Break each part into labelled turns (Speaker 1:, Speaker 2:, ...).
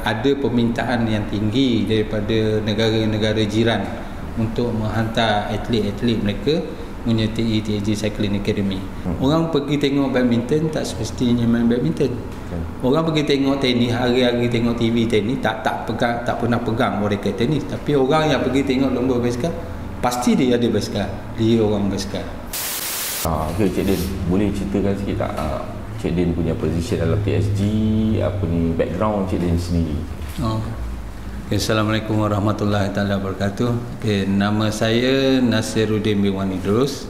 Speaker 1: ada permintaan yang tinggi daripada negara-negara jiran untuk menghantar atlet-atlet mereka menyertai TAG Cycling Academy. Orang pergi tengok badminton tak semestinya main badminton. Orang pergi tengok tenis, hari-hari tengok TV tenis, tak pernah pegang raket tenis. Tapi orang yang pergi tengok lomba basikal, pasti dia ada basikal. Dia orang basikal.
Speaker 2: Okay, Cik Din, boleh ceritakan sikit tak Cik Din punya position dalam TSG, apa ni background Cik Din sendiri?
Speaker 1: Okay, Assalamualaikum warahmatullahi wabarakatuh. Okay, nama saya Nasiruddin bin Wani Idrus.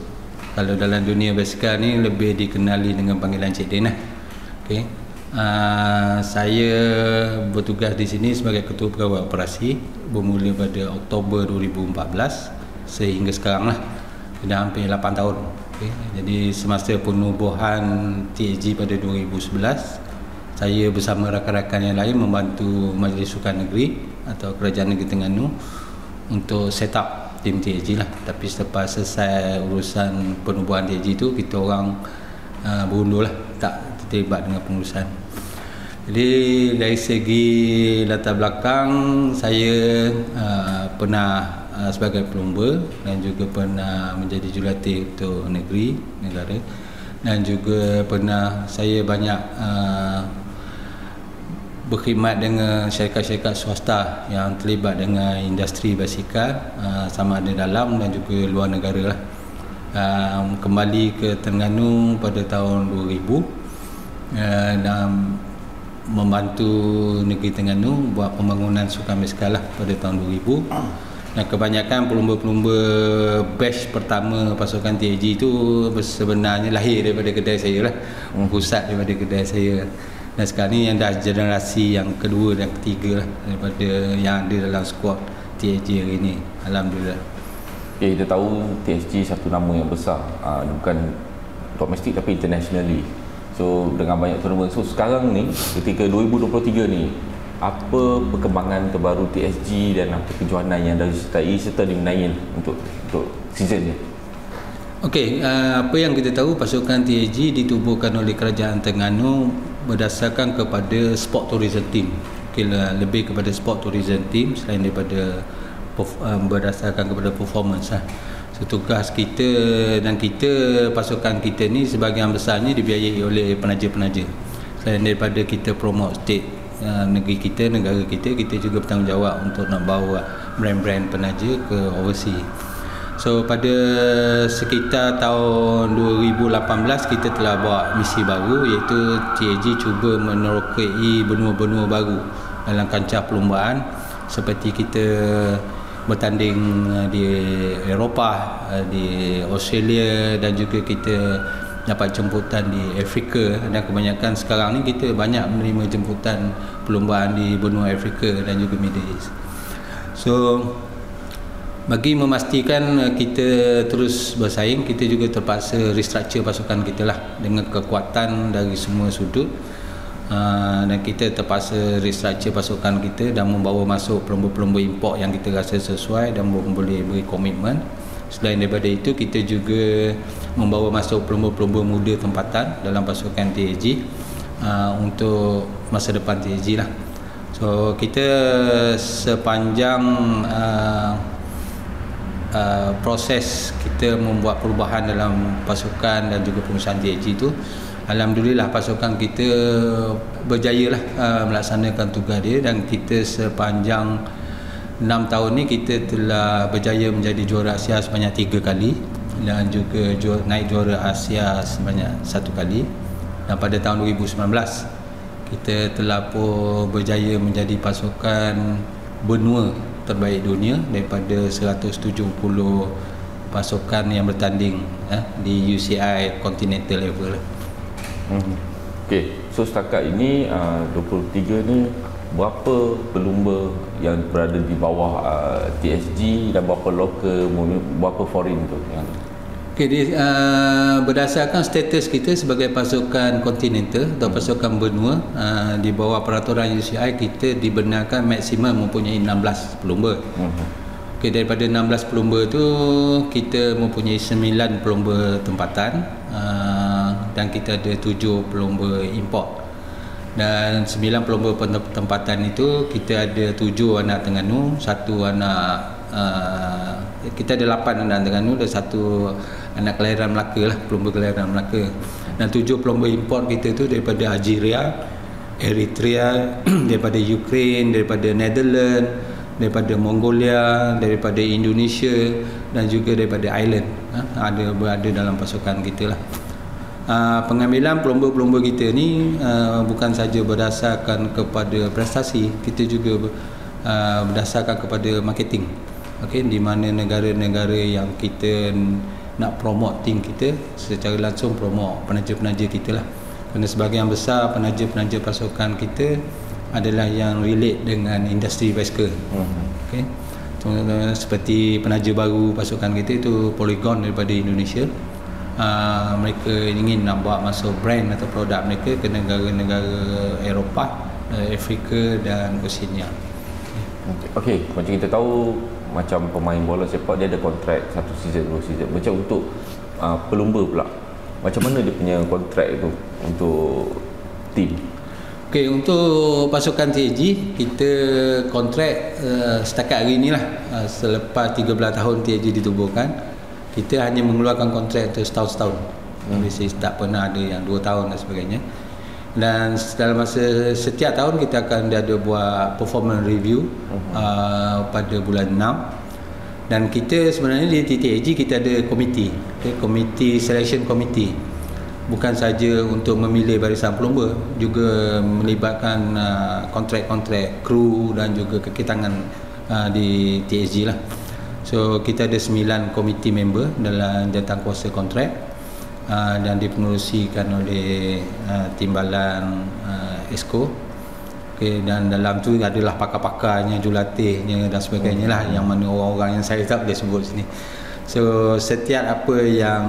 Speaker 1: Kalau dalam dunia basikal ni lebih dikenali dengan panggilan Cik Din lah. Okay. Saya bertugas di sini sebagai Ketua Pegawai Operasi bermula pada Oktober 2014 sehingga sekarang lah. Dah hampir 8 tahun. Okay. Jadi semasa penubuhan TAG pada 2011, saya bersama rakan-rakan yang lain membantu Majlis Sukan Negeri atau Kerajaan Negeri Terengganu untuk set up tim TAG lah. Tapi selepas selesai urusan penubuhan TAG itu, kita orang berundur lah, tak terlibat dengan pengurusan. Jadi dari segi latar belakang, saya pernah sebagai pelumba dan juga pernah menjadi jurulatih untuk negara, dan juga pernah saya banyak berkhidmat dengan syarikat-syarikat swasta yang terlibat dengan industri basikal, sama ada dalam dan juga luar negara lah. Kembali ke Terengganu pada tahun 2000 dan membantu negeri Terengganu buat pembangunan sukan basikal lah pada tahun 2000. Dan kebanyakan pelumba-pelumba batch pertama pasukan TAG itu sebenarnya lahir daripada kedai saya lah, pusat daripada kedai saya. Dan sekarang ni yang dah generasi yang kedua dan ketiga lah daripada yang ada dalam skuad TAG hari ni, alhamdulillah.
Speaker 2: Okay, kita tahu TSG satu nama yang besar, bukan domestik tapi internationally. So dengan banyak tournament. So sekarang ni ketika 2023 ni, apa perkembangan terbaru TSG dan apa kejohanan yang dah disertai serta dimenangi untuk season ni?
Speaker 1: Okey, apa yang kita tahu, pasukan TAG ditubuhkan oleh Kerajaan Terengganu berdasarkan kepada sport tourism team. Okay, lebih kepada sport tourism team selain daripada berdasarkan kepada performance lah. So, tugas kita dan pasukan kita ni sebahagian besarnya dibiayai oleh penaja-penaja. Selain daripada kita promote state negeri kita, negara kita juga bertanggungjawab untuk nak bawa brand-brand penaja ke overseas. So pada sekitar tahun 2018 kita telah buat misi baru, iaitu TAG cuba menerokai benua-benua baru dalam kancah perlumbaan, seperti kita bertanding di Eropah, di Australia, dan juga kita dapat jemputan di Afrika. Dan kebanyakan sekarang ni kita banyak menerima jemputan perlumbaan di benua Afrika dan juga Middle East. So bagi memastikan kita terus bersaing, kita juga terpaksa restructure pasukan kita lah dengan kekuatan dari semua sudut. Dan kita terpaksa restructure pasukan kita dan membawa masuk pelumba-pelumba import yang kita rasa sesuai dan boleh beri komitmen. Selain daripada itu, kita juga membawa masuk pelumba-pelumba muda tempatan dalam pasukan TAG untuk masa depan TAG lah. So kita sepanjang proses kita membuat perubahan dalam pasukan dan juga pengurusan TAG itu, alhamdulillah pasukan kita berjaya lah melaksanakan tugas dia, dan kita sepanjang 6 tahun ni kita telah berjaya menjadi juara Asia sebanyak 3 kali dan juga naik juara Asia sebanyak 1 kali. Dan pada tahun 2019 kita telah pun berjaya menjadi pasukan benua terbaik dunia daripada 170 pasukan yang bertanding di UCI Continental level.
Speaker 2: Okey, so setakat ini 23 ni berapa pelumba yang berada di bawah TSG dan berapa lokal, berapa foreign tu yang
Speaker 1: Okay, berdasarkan status kita sebagai pasukan kontinental atau pasukan benua, di bawah peraturan UCI kita dibenarkan maksimum mempunyai 16 pelumba. Okay, daripada 16 pelumba tu kita mempunyai 9 pelumba tempatan dan kita ada 7 pelumba import. Dan 9 pelumba tempatan itu kita ada 7 anak Terengganu, 1 anak kita ada 8 anak Terengganu dan 1 anak kelahiran Melaka lah, pelumba kelahiran Melaka. Dan 7 pelumba import kita tu daripada Algeria, Eritrea, daripada Ukraine, daripada Netherlands, daripada Mongolia, daripada Indonesia dan juga daripada Ireland. Ada berada dalam pasukan kita lah. Pengambilan pelumba-pelumba kita ni bukan saja berdasarkan kepada prestasi, kita juga berdasarkan kepada marketing. Okey, di mana negara-negara yang kita nak promote tim kita, secara langsung promote penaja-penaja kita lah. Kerana sebahagian besar penaja-penaja pasukan kita adalah yang relate dengan industri basikal. Okey. Seperti penaja baru pasukan kita itu Polygon daripada Indonesia. Mereka ingin nak bawa masuk brand atau produk mereka ke negara-negara Eropah, Afrika dan Oceania.
Speaker 2: Okey, macam kita tahu macam pemain bola sepak dia ada kontrak 1 season, 2 season. Macam untuk pelumba pula, macam mana dia punya kontrak itu untuk tim?
Speaker 1: Okey, untuk pasukan TAG kita kontrak setakat hari inilah, selepas 13 tahun TAG ditubuhkan, kita hanya mengeluarkan kontrak untuk setahun-setahun. Biasanya tak pernah ada yang 2 tahun dan sebagainya. Dan dalam masa setiap tahun kita akan ada buat performance review pada bulan 6. Dan kita sebenarnya di TAG kita ada komiti, komiti selection committee. Bukan saja untuk memilih barisan pelumba, juga melibatkan kontrak-kontrak kru dan juga kekitangan di TAG lah. So kita ada 9 komiti member dalam jawatankuasa kontrak dan dipengerusikan oleh timbalan ESCO. Okay, dan dalam tu adalah pakar-pakarnya, jurulatihnya dan sebagainya lah, yang mana orang-orang yang saya tak boleh sebut sini. So setiap apa yang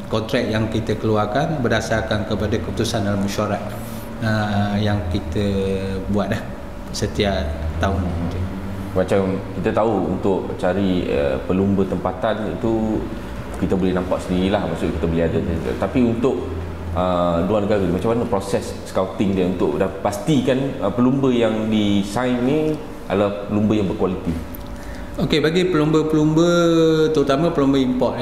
Speaker 1: kontrak yang kita keluarkan berdasarkan kepada keputusan dalam mesyuarat yang kita buat dah setiap tahun.
Speaker 2: Macam kita tahu untuk cari pelumba tempatan itu kita boleh nampak sendirilah, maksud kita boleh ada. Tapi untuk luar negara, macam mana proses scouting dia untuk dah pastikan pelumba yang di-sign ni adalah pelumba yang berkualiti?
Speaker 1: Okey, bagi pelumba-pelumba, terutama pelumba import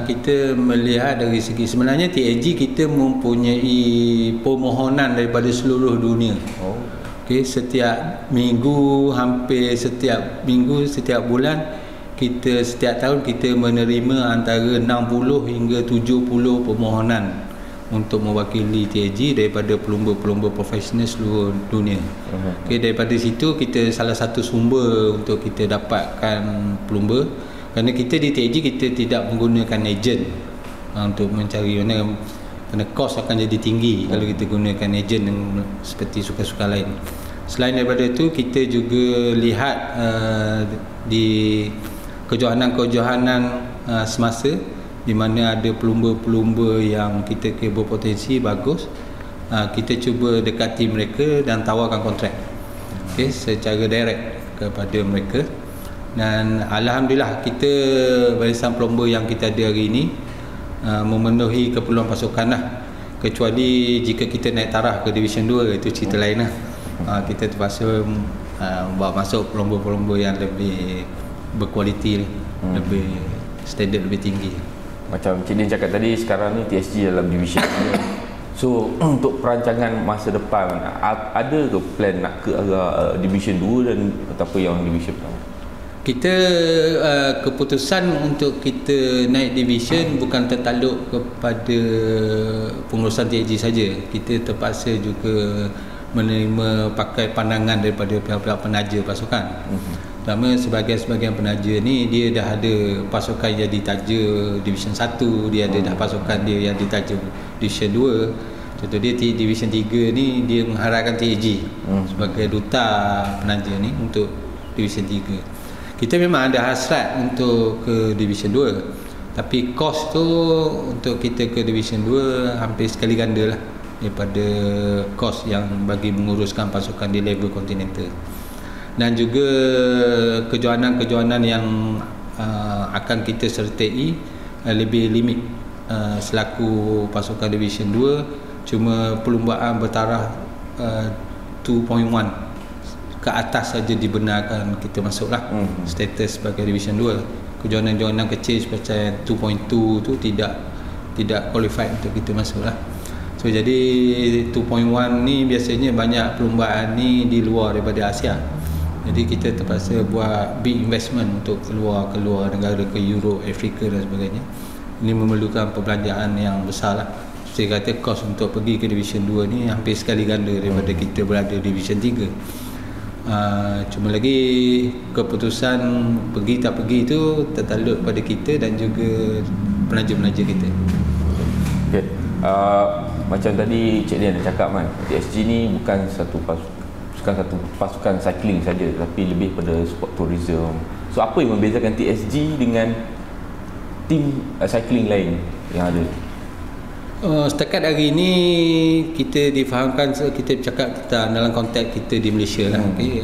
Speaker 1: kita melihat dari segi, sebenarnya TAG kita mempunyai permohonan daripada seluruh dunia. Okey, setiap minggu, hampir setiap minggu, setiap bulan, kita setiap tahun kita menerima antara 60 hingga 70 permohonan untuk mewakili TAG daripada pelumba-pelumba profesional seluruh dunia. Okey, daripada situ kita salah satu sumber untuk kita dapatkan pelumba, kerana kita di TAG kita tidak menggunakan ejen untuk mencari, kerana kos akan jadi tinggi kalau kita gunakan ejen seperti sukan-sukan lain. Selain daripada itu, kita juga lihat di kejohanan-kejohanan semasa di mana ada pelumba-pelumba yang kita kira berpotensi bagus, kita cuba dekati mereka dan tawarkan kontrak secara direct kepada mereka. Dan alhamdulillah kita barisan pelumba yang kita ada hari ini memenuhi keperluan pasukan lah, kecuali jika kita naik taraf ke Division 2, itu cerita lain lah. Kita terpaksa bawa masuk pelumba-pelumba yang lebih berkualiti, lebih standard lebih tinggi.
Speaker 2: Macam Cik Din cakap tadi, sekarang ni TSG dalam Division 2. So untuk perancangan masa depan, ada ke plan nak ke arah Division 2 dan ataupun yang Division pertama?
Speaker 1: Kita keputusan untuk kita naik division bukan tertakluk kepada pengurusan TAG saja. Kita terpaksa juga menerima pakai pandangan daripada pihak-pihak penaja pasukan. Pertama, sebahagian penaja ni dia dah ada pasukan yang ditaja Division 1, dia ada dah pasukan dia yang ditaja Division 2. Contoh dia Division 3 ni dia mengharapkan TAG sebagai duta penaja ni untuk Division 3. Kita memang ada hasrat untuk ke Division 2, tapi kos tu untuk kita ke Division 2 hampir sekali ganda lah daripada kos yang bagi menguruskan pasukan di level kontinental. Dan juga kejohanan-kejohanan yang akan kita sertai lebih limit selaku pasukan Division 2, cuma perlumbaan bertaraf 2.1 ke atas saja dibenarkan kita masuklah status sebagai Division 2. Kejohanan-kejohanan kecil seperti 2.2 tu tidak qualified untuk kita masuklah. So jadi 2.1 ni biasanya banyak perlumbaan ni di luar daripada Asia. Jadi kita terpaksa buat big investment untuk keluar negara ke Europe, Afrika dan sebagainya. Ini memerlukan perbelanjaan yang besar lah. Saya kata kos untuk pergi ke Division 2 ni hampir sekali ganda daripada kita berada di Division 3. Cuma lagi keputusan pergi tak pergi itu tertakluk pada kita dan juga penaja-penaja kita.
Speaker 2: Okay. Macam tadi Cik Dian dah cakap kan, TSG ni bukan satu pasukan cycling saja, tapi lebih pada sport tourism. So apa yang membezakan TSG dengan tim cycling lain yang ada?
Speaker 1: Setakat hari ini kita difahamkan, kita bercakap dalam konteks kita di Malaysia lah. Okay.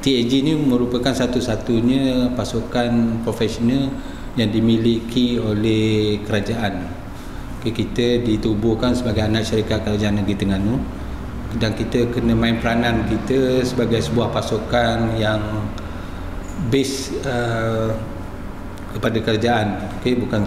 Speaker 1: TSG ni merupakan satu-satunya pasukan profesional yang dimiliki oleh kerajaan. Okay, kita ditubuhkan sebagai anak syarikat Kerajaan Negeri Terengganu dan kita kena main peranan kita sebagai sebuah pasukan yang base kepada kerajaan, okay, bukan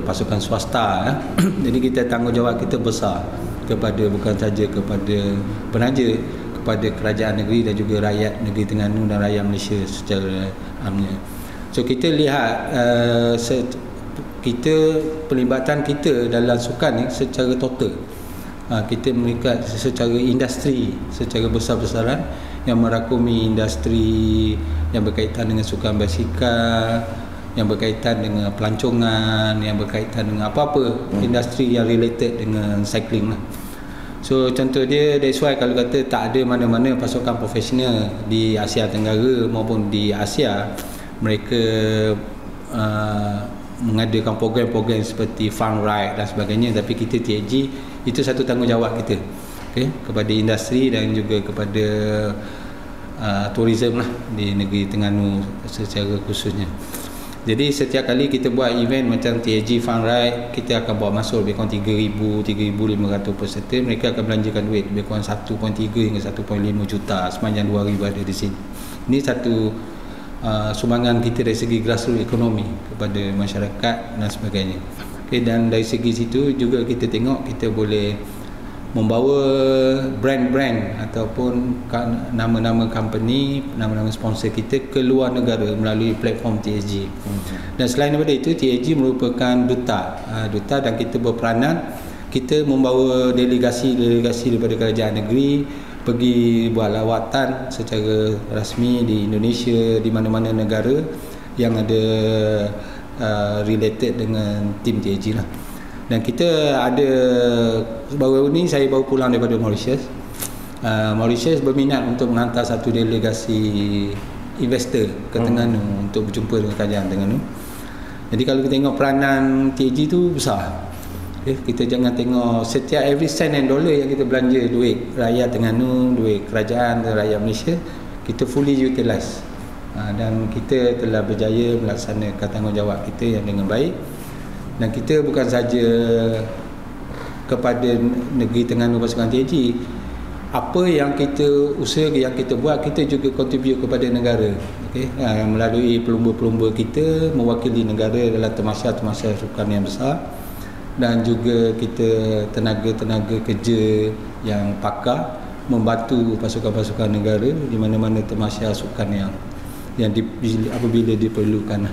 Speaker 1: pasukan swasta. Jadi kita tanggungjawab kita besar kepada bukan saja kepada penaja, kepada kerajaan negeri dan juga rakyat negeri Terengganu dan rakyat Malaysia secara amnya. So kita lihat pelibatan kita dalam sukan ni secara total. Kita melihat secara industri secara besar-besaran yang merakumi industri yang berkaitan dengan sukan basikal, yang berkaitan dengan pelancongan, yang berkaitan dengan apa-apa industri yang related dengan cycling lah. So contoh dia, that's why kalau kata tak ada mana-mana pasukan profesional di Asia Tenggara maupun di Asia, mereka mengadakan program-program seperti fun ride dan sebagainya, tapi kita TSG itu satu tanggungjawab kita, okay, kepada industri dan juga kepada tourism lah di negeri Terengganu secara khususnya. Jadi setiap kali kita buat event macam TSG Fun Ride, kita akan bawa masuk lebih kurang 3,000-3,500 peserta. Mereka akan belanjakan duit lebih kurang 1.3 hingga 1.5 juta sepanjang 2 hari berada di sini. Ini satu sumbangan kita dari segi grassroots ekonomi kepada masyarakat dan sebagainya. Okay, dan dari segi situ juga kita tengok kita boleh membawa brand-brand ataupun nama-nama company, nama-nama sponsor kita ke luar negara melalui platform TSG. Dan selain daripada itu, TSG merupakan duta dan kita berperanan, kita membawa delegasi daripada kerajaan negeri pergi buat lawatan secara rasmi di Indonesia, di mana-mana negara yang ada related dengan tim TSG lah. Dan kita ada, baru ni saya baru pulang daripada Mauritius. Mauritius berminat untuk menghantar satu delegasi investor ke Terengganu untuk berjumpa dengan kerajaan Terengganu. Jadi kalau kita tengok peranan TSG tu besar. Okay, kita jangan tengok setiap every cent and dollar yang kita belanja duit rakyat Terengganu, duit kerajaan dan rakyat Malaysia, kita fully utilize. Dan kita telah berjaya melaksanakan tanggungjawab kita yang dengan baik. Dan kita bukan saja kepada negeri Terengganu pasukan TSG, apa yang kita usaha yang kita buat, kita juga contribute kepada negara, okay? Melalui pelumba-pelumba kita mewakili negara dalam temasya-temasya sukan yang besar, dan juga kita tenaga-tenaga kerja yang pakar membantu pasukan-pasukan negara di mana-mana temasya sukan yang apabila diperlukan.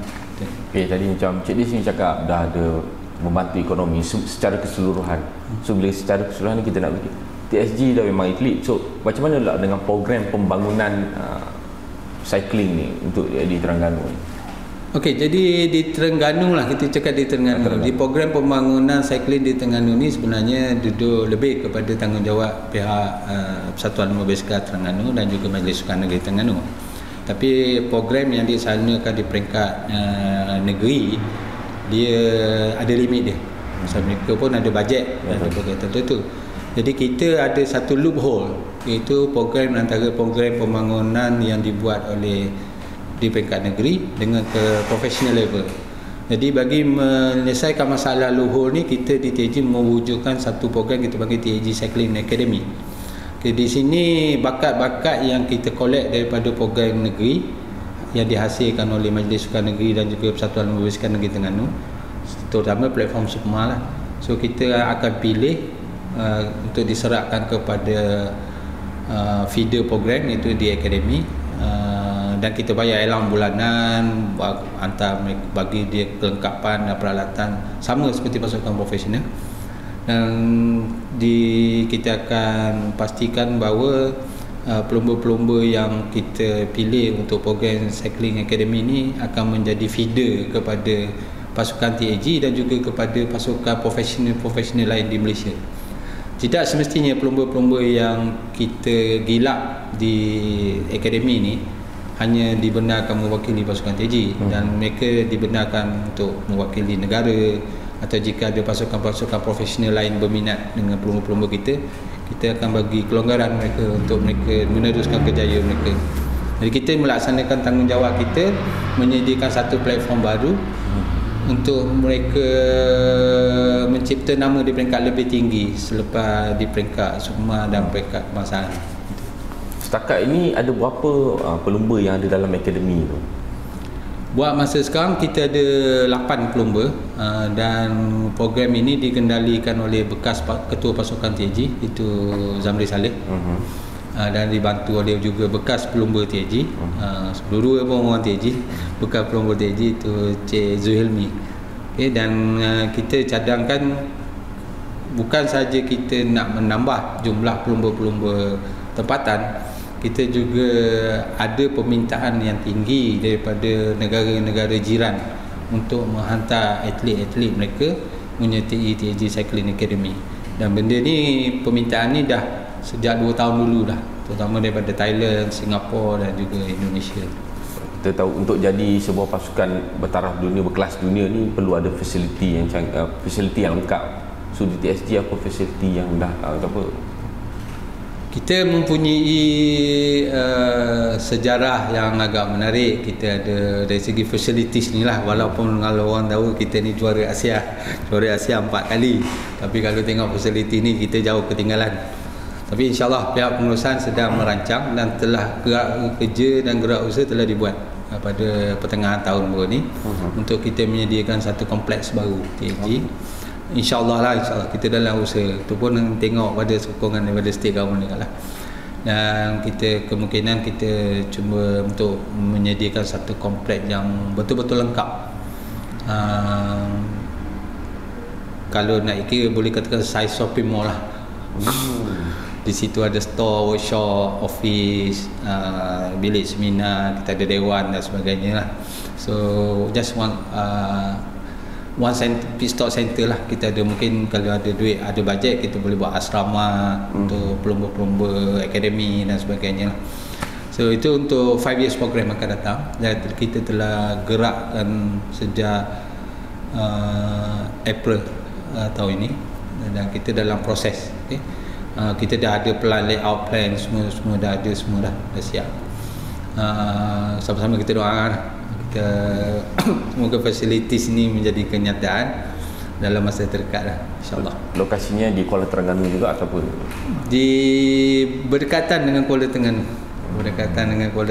Speaker 2: Okay, tadi macam Cik Di sini cakap dah ada membantu ekonomi secara keseluruhan. So bila secara keseluruhan ni kita nak pergi TSG dah memang atlet. So macam mana lah dengan program pembangunan cycling ni untuk di Terengganu ni?
Speaker 1: Okey, jadi di Terengganu lah, kita cakap di Terengganu. Di program pembangunan cycling di Terengganu ni sebenarnya duduk lebih kepada tanggungjawab pihak Persatuan Lumba Basikal Terengganu dan juga Majlis Sukan Negeri Terengganu. Tapi program yang dilaksanakan di peringkat negeri, dia ada limit dia. So, mereka pun ada bajet dan ada program tertentu. Jadi kita ada satu loophole, iaitu program antara program pembangunan yang dibuat oleh di peringkat negeri dengan ke professional level. Jadi bagi menyelesaikan masalah loophole ni, kita di TSG mewujudkan satu program kita panggil TSG Cycling Academy. Di sini bakat-bakat yang kita collect daripada program negeri yang dihasilkan oleh Majlis Sukan Negeri dan juga Persatuan Lembaga Sukan Negeri Terengganu, terutama platform SUKMA lah. So kita akan pilih untuk diserahkan kepada feeder program, itu di akademi, dan kita bayar elang bulanan, hantar bagi dia kelengkapan dan peralatan sama seperti pasukan profesional. Dan kita akan pastikan bahawa pelumba-pelumba yang kita pilih untuk program Cycling Academy ini akan menjadi feeder kepada pasukan TAG dan juga kepada pasukan profesional lain di Malaysia. Tidak semestinya pelumba-pelumba yang kita gilap di akademi ini hanya dibenarkan mewakili pasukan TAG, dan mereka dibenarkan untuk mewakili negara, atau jika ada pasukan-pasukan profesional lain berminat dengan pelumba-pelumba kita akan bagi kelonggaran mereka untuk mereka meneruskan kejayaan mereka. Jadi kita melaksanakan tanggungjawab kita menyediakan satu platform baru untuk mereka mencipta nama di peringkat lebih tinggi selepas di peringkat SUKMA dan peringkat kebangsaan.
Speaker 2: Setakat ini ada berapa pelumba yang ada dalam akademi tu?
Speaker 1: Buat masa sekarang kita ada 8 pelumba, dan program ini dikendalikan oleh bekas ketua pasukan TAG, itu Zamri Saleh, dan dibantu oleh juga bekas pelumba TAG, dua-dua pun orang TAG, bekas pelumba TAG itu Cik Zuhilmi. Dan kita cadangkan bukan saja kita nak menambah jumlah pelumba-pelumba tempatan, kita juga ada permintaan yang tinggi daripada negara-negara jiran untuk menghantar atlet-atlet mereka menyertai TAG Cycling Academy. Dan benda ni, permintaan ni dah sejak 2 tahun dulu dah, terutama daripada Thailand, Singapura dan juga Indonesia.
Speaker 2: Kita tahu untuk jadi sebuah pasukan bertaraf dunia, berkelas dunia ni perlu ada fasiliti yang lengkap. So di TSG apa fasiliti yang dah apa?
Speaker 1: Kita mempunyai sejarah yang agak menarik. Kita ada dari segi facilities ni lah, walaupun kalau orang tahu kita ni juara Asia 4 kali, tapi kalau tengok facility ni kita jauh ketinggalan. Tapi insyaAllah pihak pengurusan sedang merancang dan telah gerak kerja dan gerak usaha telah dibuat pada pertengahan tahun baru ni untuk kita menyediakan satu kompleks baru TAG. InsyaAllah lah, insyaAllah kita dalam usaha itu pun tengok pada sokongan daripada state government juga lah. Dan kemungkinan kita cuba untuk menyediakan satu kompleks yang betul-betul lengkap. Kalau nak kira boleh katakan size shopping mall lah. Di situ ada store, workshop, office, bilik seminar, kita ada dewan dan sebagainya lah. So just one pit stop center lah. Kita ada, mungkin kalau ada duit, ada bajet, kita boleh buat asrama untuk pelumba-pelumba akademi dan sebagainya lah. So itu untuk 5 years program akan datang, dan kita telah gerakkan sejak April tahun ini, dan kita dalam proses. Kita dah ada plan, layout plan, semua dah ada, semua dah siap. Sama-sama kita doakan semoga fasilitis ini menjadi kenyataan dalam masa terdekat lah, insyaAllah.
Speaker 2: Lokasinya di Kuala Terengganu juga ataupun?
Speaker 1: Berdekatan dengan Kuala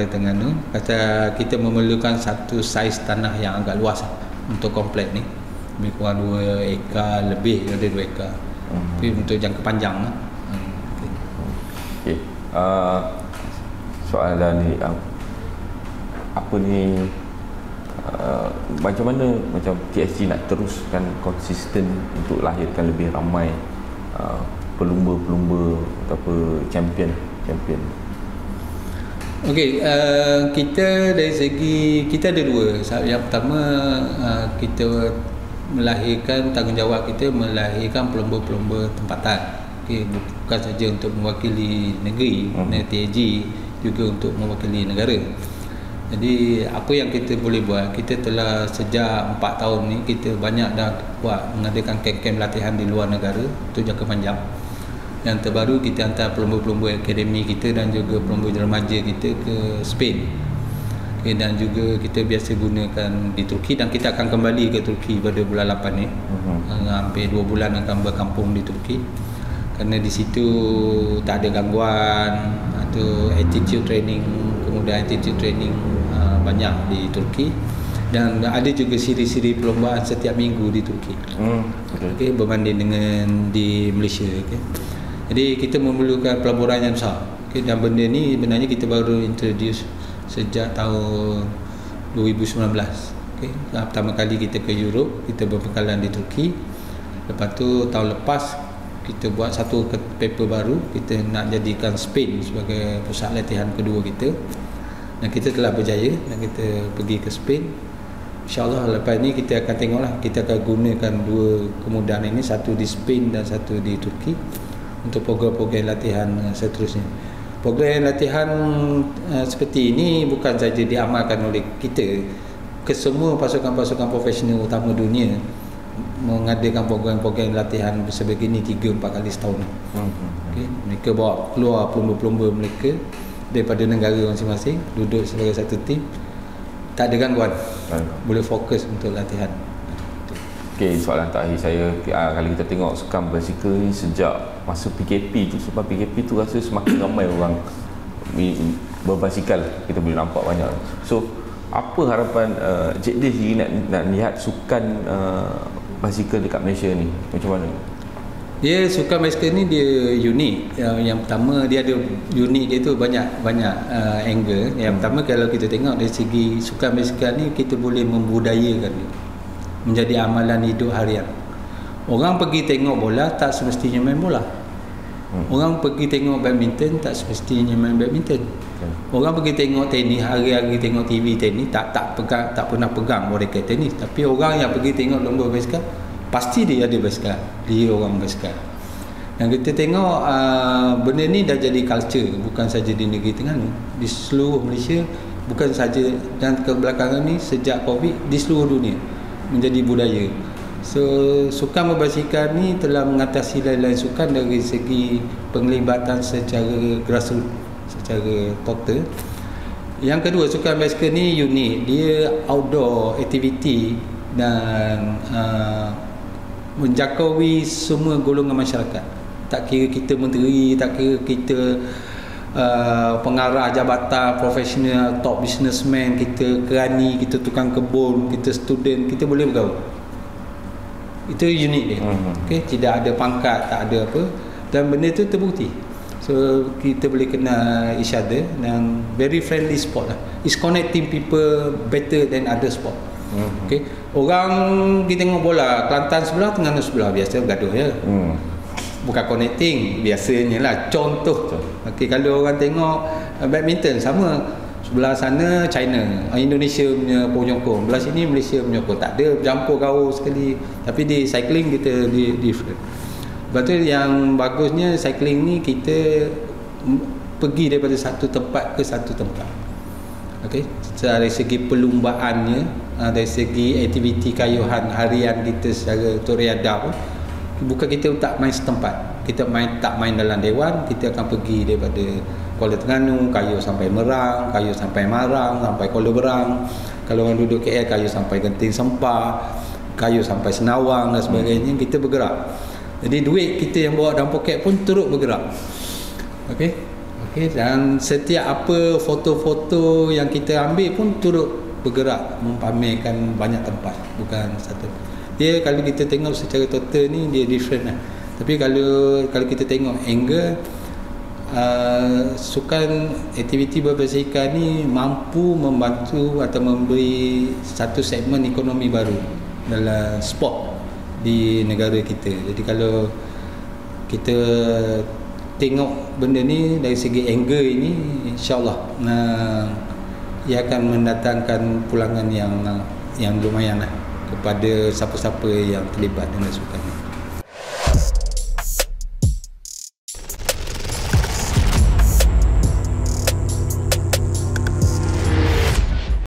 Speaker 1: Terengganu. Kata kita memerlukan satu saiz tanah yang agak luas untuk komplek ni, lebih kurang 2 ekar, lebih dari 2 ekar. Tapi untuk jangka panjang lah.
Speaker 2: Okay. Soalan ni apa ni, macam mana TSG nak teruskan konsisten untuk lahirkan lebih ramai pelumba-pelumba atau champion.
Speaker 1: Okey, kita dari segi kita ada 2. Yang pertama, kita melahirkan tanggungjawab kita melahirkan pelumba-pelumba tempatan. Okey, bukan saja untuk mewakili negeri, TAG, juga untuk mewakili negara. Jadi apa yang kita boleh buat, kita telah sejak 4 tahun ni kita banyak dah mengadakan kem-kem latihan di luar negara untuk jangka panjang. Yang terbaru kita hantar pelumba-pelumba akademi kita dan juga pelumba remaja kita ke Spain. Okay, dan juga kita biasa gunakan di Turki, dan kita akan kembali ke Turki pada bulan 8 ni. Hampir 2 bulan akan berkampung di Turki. kerana di situ tak ada gangguan atau attitude training, kemudian attitude training banyak di Turki, dan ada juga siri-siri perlombaan setiap minggu di Turki. Okay, berbanding dengan di Malaysia. Okay. Jadi kita memerlukan pelaburan yang besar. Okay, dan benda ni sebenarnya kita baru introduce sejak tahun 2019. Okay. Pertama kali kita ke Europe, kita berbekalan di Turki. Lepas tu tahun lepas kita buat satu paper baru, kita nak jadikan Spain sebagai pusat latihan kedua kita. Dan kita telah berjaya dan kita pergi ke Spain. InsyaAllah lepas ni kita akan tengoklah, kita akan gunakan dua kemudahan ini, satu di Spain dan satu di Turki untuk program-program latihan seterusnya. Program latihan seperti ini bukan saja diamalkan oleh kita, kesemua pasukan-pasukan profesional utama dunia mengadakan program-program latihan sebegini 3-4 kali setahun. Okay. Mereka bawa keluar pelumba-pelumba mereka daripada negara masing-masing, duduk sebagai satu tim, tak ada gangguan, boleh fokus untuk latihan.
Speaker 2: Okey, soalan terakhir saya, kalau kita tengok sukan basikal ni sejak masa PKP tu, sebab PKP tu rasa semakin ramai orang berbasikal, kita boleh nampak banyak. So apa harapan Cik Dave nak lihat sukan basikal dekat Malaysia ni macam mana?
Speaker 1: Dia sukan basikal ni dia unik. Yang pertama dia ada unik dia tu banyak angle. Yang pertama kalau kita tengok dari segi sukan basikal ni, kita boleh membudayakan dia menjadi amalan hidup harian. Orang pergi tengok bola tak semestinya main bola. Orang pergi tengok badminton tak semestinya main badminton. Orang pergi tengok tenis, hari-hari tengok TV tenis, tak pernah pegang raket tenis. Tapi orang yang pergi tengok lomba basikal pasti dia ada basikal, dia orang basikal. Dan kita tengok benda ni dah jadi culture, bukan saja di negeri Terengganu, di seluruh Malaysia, bukan saja, dan kebelakangan ni sejak Covid di seluruh dunia menjadi budaya. So sukan berbasikal ni telah mengatasi lain-lain sukan dari segi penglibatan secara grassroots, secara total. Yang kedua, sukan basikal ni unik, dia outdoor activity dan menjangkaui semua golongan masyarakat. Tak kira kita menteri, tak kira kita pengarah jabatan profesional, top businessman, kita kerani, kita tukang kebun, kita student, kita boleh bergaul. Itu unik dia. Okay? Tidak ada pangkat, tak ada apa, dan benda tu terbukti. So kita boleh kenal each other, dan very friendly sport lah. It's connecting people better than other sport. Okay. Orang kita tengok bola, Kelantan sebelah, Terengganu sebelah, biasa bergaduh je. Bukan connecting, biasanya lah, contoh. Okay, kalau orang tengok badminton sama, sebelah sana China, Indonesia punya penyokong, belah sini Malaysia penyokong, tak ada campur gaul sekali. Tapi di cycling kita different. Sebab tu yang bagusnya cycling ni, kita pergi daripada satu tempat ke satu tempat. Okay, dari segi perlombaannya, dari segi aktiviti kayuhan harian kita secara untuk riadah pun, bukan kita tak main setempat, kita tak main dalam dewan, kita akan pergi daripada Kuala Terengganu, kayuh sampai Merang, kayuh sampai Marang, sampai Kuala Berang. Kalau orang duduk KL, kayuh sampai Genting Sempah, kayuh sampai Senawang dan sebagainya. Kita bergerak. Jadi duit kita yang bawa dalam poket pun turut bergerak. Okey. Okay, dan setiap apa foto-foto yang kita ambil pun turut bergerak mempamerkan banyak tempat, bukan satu. Dia kalau kita tengok secara total ni dia different lah. Tapi kalau kita tengok angle sukan aktiviti berbasikal ni mampu membantu atau memberi satu segmen ekonomi baru dalam sport di negara kita. Jadi kalau kita tengok benda ni dari segi angle ini, insyaAllah ia akan mendatangkan pulangan yang lumayan lah kepada siapa-siapa yang terlibat dengan sukan ni.